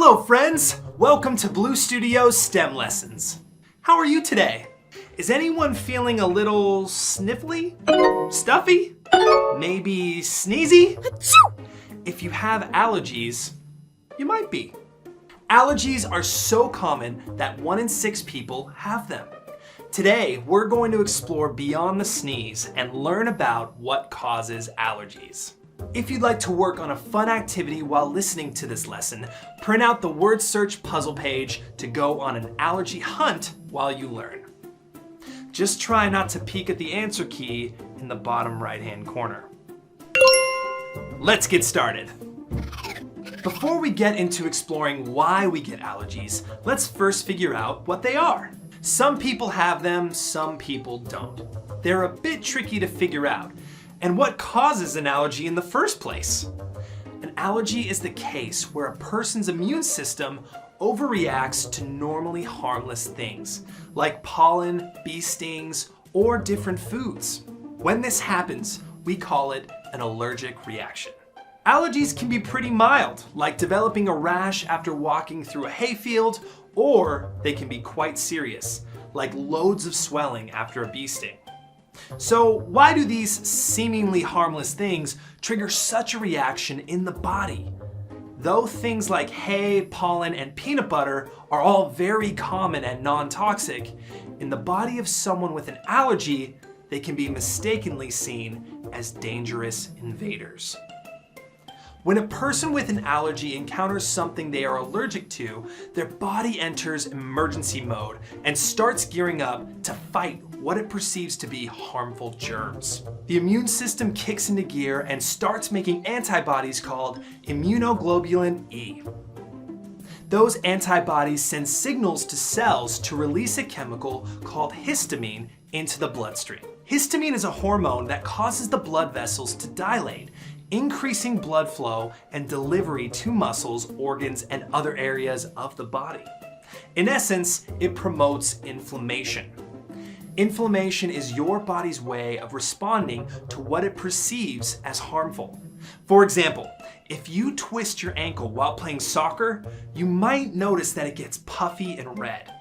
Hello friends! Welcome to Blue Studios STEM Lessons. How are you today? Is anyone feeling a little sniffly? Stuffy? Maybe sneezy? If you have allergies, you might be. Allergies are so common that 1 in 6 people have them. Today, we're going to explore beyond the sneeze and learn about what causes allergies. If you'd like to work on a fun activity while listening to this lesson, print out the word search puzzle page to go on an allergy hunt while you learn. Just try not to peek at the answer key in the bottom right-hand corner. Let's get started. Before we get into exploring why we get allergies, let's first figure out what they are. Some people have them, some people don't. They're a bit tricky to figure out. And what causes an allergy in the first place? An allergy is the case where a person's immune system overreacts to normally harmless things, like pollen, bee stings, or different foods. When this happens, we call it an allergic reaction. Allergies can be pretty mild, like developing a rash after walking through a hayfield, or they can be quite serious, like loads of swelling after a bee sting. So why do these seemingly harmless things trigger such a reaction in the body? Though things like hay, pollen, and peanut butter are all very common and non-toxic, in the body of someone with an allergy, they can be mistakenly seen as dangerous invaders. When a person with an allergy encounters something they are allergic to, their body enters emergency mode and starts gearing up to fight what it perceives to be harmful germs. The immune system kicks into gear and starts making antibodies called immunoglobulin E. Those antibodies send signals to cells to release a chemical called histamine into the bloodstream. Histamine is a hormone that causes the blood vessels to dilate, increasing blood flow and delivery to muscles, organs, and other areas of the body. In essence, it promotes inflammation. Inflammation is your body's way of responding to what it perceives as harmful. For example, if you twist your ankle while playing soccer, you might notice that it gets puffy and red.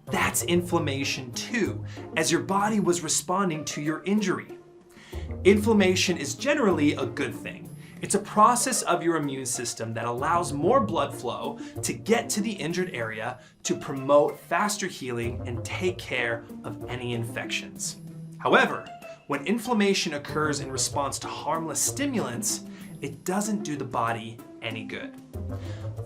That's inflammation too, as your body was responding to your injury. Inflammation is generally a good thing. It's a process of your immune system that allows more blood flow to get to the injured area to promote faster healing and take care of any infections. However, when inflammation occurs in response to harmless stimulants, it doesn't do the body any good.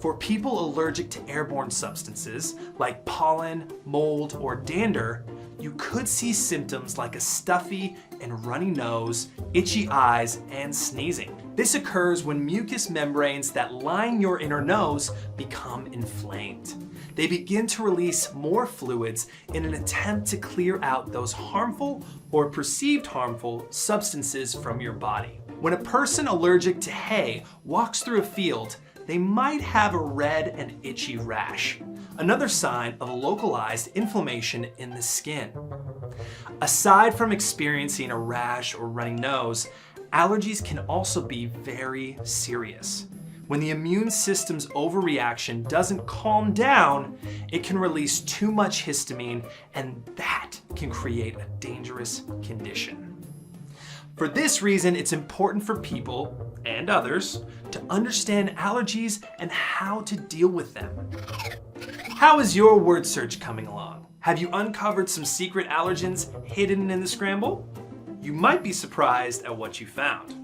For people allergic to airborne substances like pollen, mold, or dander, you could see symptoms like a stuffy and runny nose, itchy eyes, and sneezing. This occurs when mucous membranes that line your inner nose become inflamed. They begin to release more fluids in an attempt to clear out those harmful or perceived harmful substances from your body. When a person allergic to hay walks through a field, they might have a red and itchy rash, another sign of localized inflammation in the skin. Aside from experiencing a rash or runny nose, allergies can also be very serious. When the immune system's overreaction doesn't calm down, it can release too much histamine, and that can create a dangerous condition. For this reason, it's important for people, and others, to understand allergies and how to deal with them. How is your word search coming along? Have you uncovered some secret allergens hidden in the scramble? You might be surprised at what you found.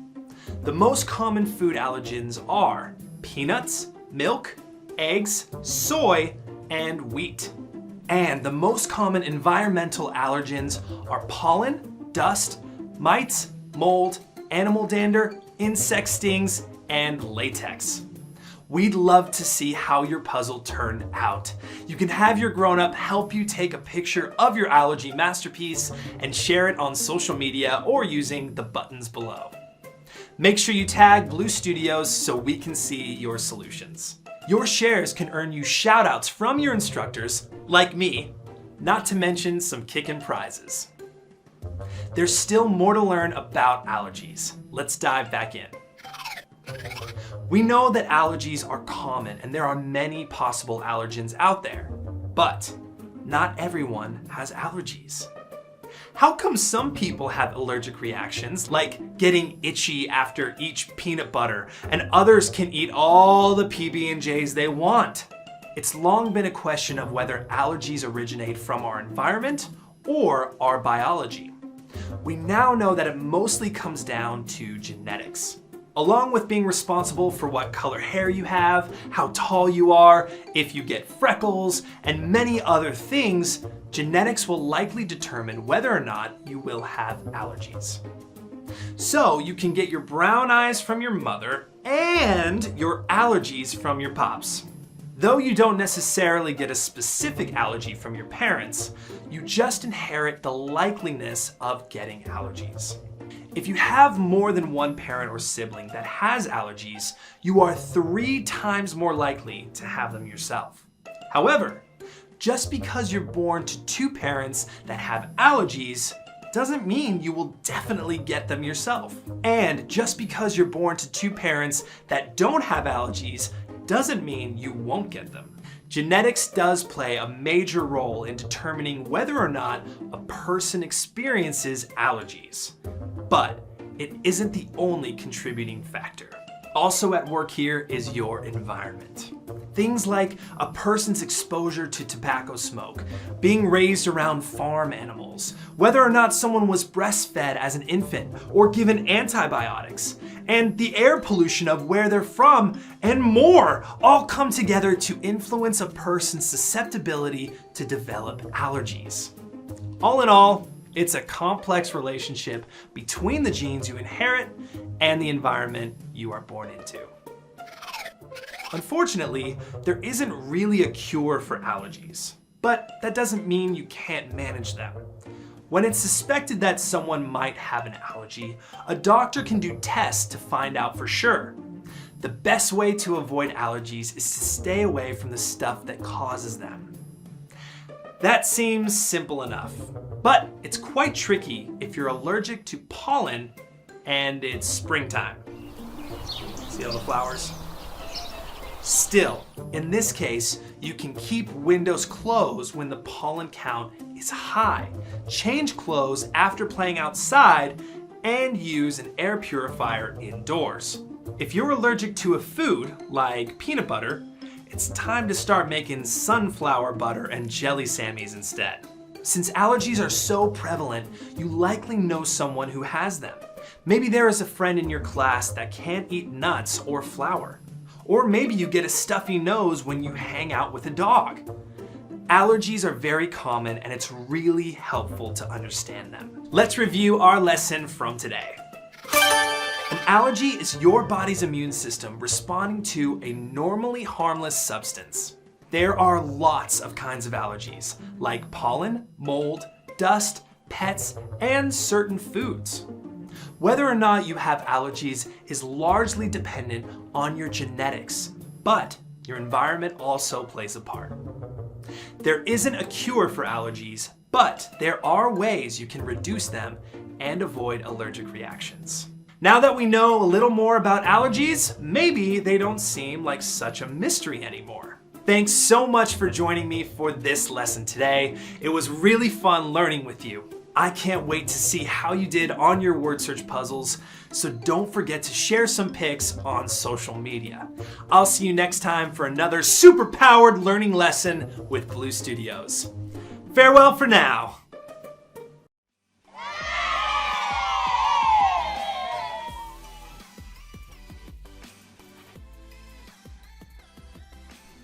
The most common food allergens are peanuts, milk, eggs, soy, and wheat. And the most common environmental allergens are pollen, dust, mites, mold, animal dander, insect stings, and latex. We'd love to see how your puzzle turned out. You can have your grown-up help you take a picture of your allergy masterpiece and share it on social media or using the buttons below. Make sure you tag Blue Studios so we can see your solutions. Your shares can earn you shout-outs from your instructors, like me, not to mention some kickin' prizes. There's still more to learn about allergies. Let's dive back in. We know that allergies are common and there are many possible allergens out there, but not everyone has allergies. How come some people have allergic reactions, like getting itchy after each peanut butter, and others can eat all the PB&Js they want? It's long been a question of whether allergies originate from our environment or our biology. We now know that it mostly comes down to genetics. Along with being responsible for what color hair you have, how tall you are, if you get freckles, and many other things, genetics will likely determine whether or not you will have allergies. So you can get your brown eyes from your mother and your allergies from your pops. Though you don't necessarily get a specific allergy from your parents, you just inherit the likeliness of getting allergies. If you have more than one parent or sibling that has allergies, you are 3 times more likely to have them yourself. However, just because you're born to 2 parents that have allergies doesn't mean you will definitely get them yourself. And just because you're born to 2 parents that don't have allergies doesn't mean you won't get them. Genetics does play a major role in determining whether or not a person experiences allergies, but it isn't the only contributing factor. Also at work here is your environment. Things like a person's exposure to tobacco smoke, being raised around farm animals, whether or not someone was breastfed as an infant or given antibiotics, and the air pollution of where they're from, and more, all come together to influence a person's susceptibility to develop allergies. All in all, it's a complex relationship between the genes you inherit and the environment you are born into. Unfortunately, there isn't really a cure for allergies, but that doesn't mean you can't manage them. When it's suspected that someone might have an allergy, a doctor can do tests to find out for sure. The best way to avoid allergies is to stay away from the stuff that causes them. That seems simple enough, but it's quite tricky if you're allergic to pollen and it's springtime. See all the flowers? Still, in this case, you can keep windows closed when the pollen count is high, change clothes after playing outside, and use an air purifier indoors. If you're allergic to a food, like peanut butter, it's time to start making sunflower butter and jelly sammies instead. Since allergies are so prevalent, you likely know someone who has them. Maybe there is a friend in your class that can't eat nuts or flour. Or maybe you get a stuffy nose when you hang out with a dog. Allergies are very common and it's really helpful to understand them. Let's review our lesson from today. An allergy is your body's immune system responding to a normally harmless substance. There are lots of kinds of allergies, like pollen, mold, dust, pets, and certain foods. Whether or not you have allergies is largely dependent on your genetics, but your environment also plays a part. There isn't a cure for allergies, but there are ways you can reduce them and avoid allergic reactions. Now that we know a little more about allergies, maybe they don't seem like such a mystery anymore. Thanks so much for joining me for this lesson today. It was really fun learning with you. I can't wait to see how you did on your word search puzzles, so don't forget to share some pics on social media. I'll see you next time for another super-powered learning lesson with Blue Studios. Farewell for now.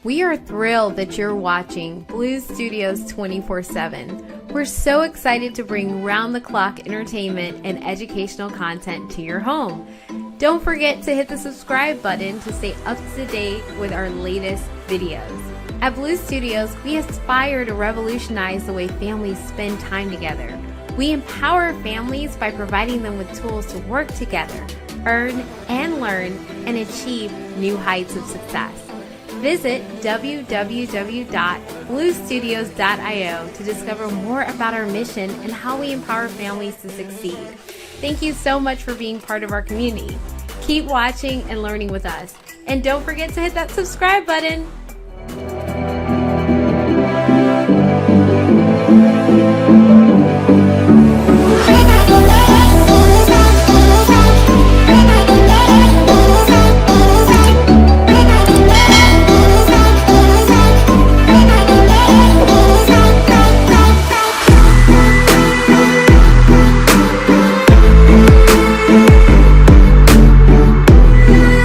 We are thrilled that you're watching Blue Studios 24/7. We're so excited to bring round-the-clock entertainment and educational content to your home. Don't forget to hit the subscribe button to stay up to date with our latest videos. At Blue Studios, we aspire to revolutionize the way families spend time together. We empower families by providing them with tools to work together, earn and learn, and achieve new heights of success. Visit www.bluestudios.io to discover more about our mission and how we empower families to succeed. Thank you so much for being part of our community. Keep watching and learning with us. And don't forget to hit that subscribe button.